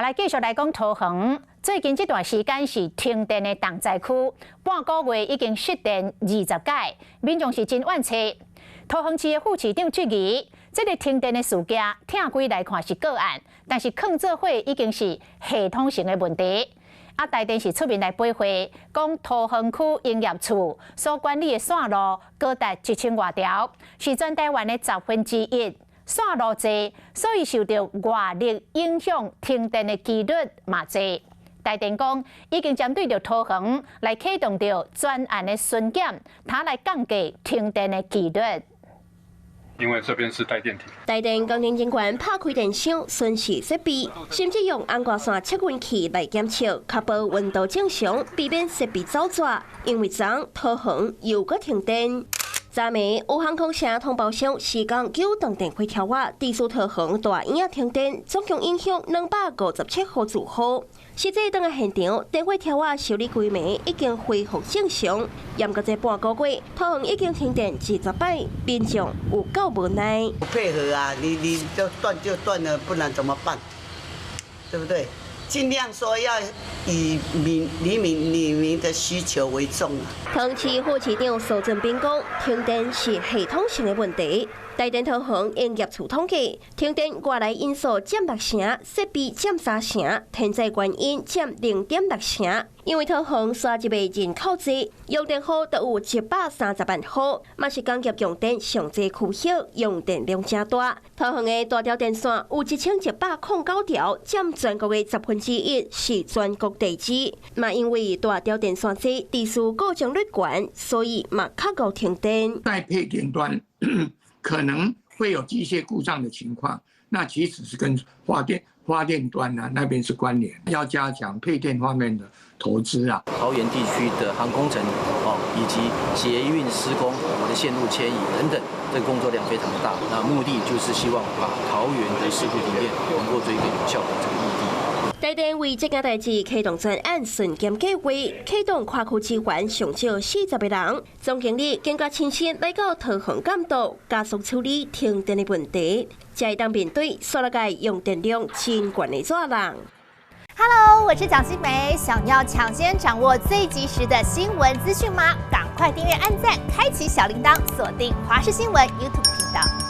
来继续来讲桃园，最近这段时间是停电的重灾区，半个月已经失电20届，民众是真惋惜。桃园市的副市长质疑，这个停电的事件，听归来看是个案，但是抗做伙已经是系统性的问题。台电是出面来驳回，讲桃园区营业处所管理的线路高达1000多条，是全台湾的1/10。线路多，所以受到外力影响，停电的几率嘛多。台电讲已经针对着桃园来启动着专案的巡检，它来降低停电的几率。因为这边是带电梯。台电工程监管拍开电箱巡视设备，甚至用红外线测温器来检测，确保温度正常，避免设备走抓。因为昨桃园又搁停电。昨暝有航空社通报商时间9档电火条瓦，地属桃园大院啊停电，总共影响257户住户。实际当个现场，电火条瓦修理规暝已经恢复正常。严格这半个月，桃园已经停电20摆，民众有够无奈。不配合啊，你就断了，不然怎么办？对不对？尽量说要以黎民的需求为重啊。桃园市副市长苏振彬讲，停电是系统性的问题。台电桃园营业处统计，停电外来因素占6成，设备占3成，天灾原因占0.6成。因为桃园沙一个人口多，用电户都有130万户，嘛是工业用电上济区域，用电量真大。桃园的大条电线有1109条，占全国的1/10，是全国第1。嘛因为大条电线多，地区故障率高，所以嘛较高停电。在配电端可能会有机械故障的情况，那其实是跟发电端那边是关联，要加强配电方面的投资啊。桃园地区的航空城以及捷运施工、我们的线路迁移等等，这个工作量非常大。那目的就是希望把桃园的事故停电能够做一个有效的这个目的。台电为这件代志启动专案巡检计划，启动跨区支援上少40个人，总经理更加亲身来到桃园监督，加速处理停电的问题，才会当面对所有界用电量真悬的热人。Hello， 我是蒋欣梅，想要抢先掌握最及时的新闻资讯吗？赶快订阅、按赞、开启小铃铛，锁定华视新闻 YouTube 频道。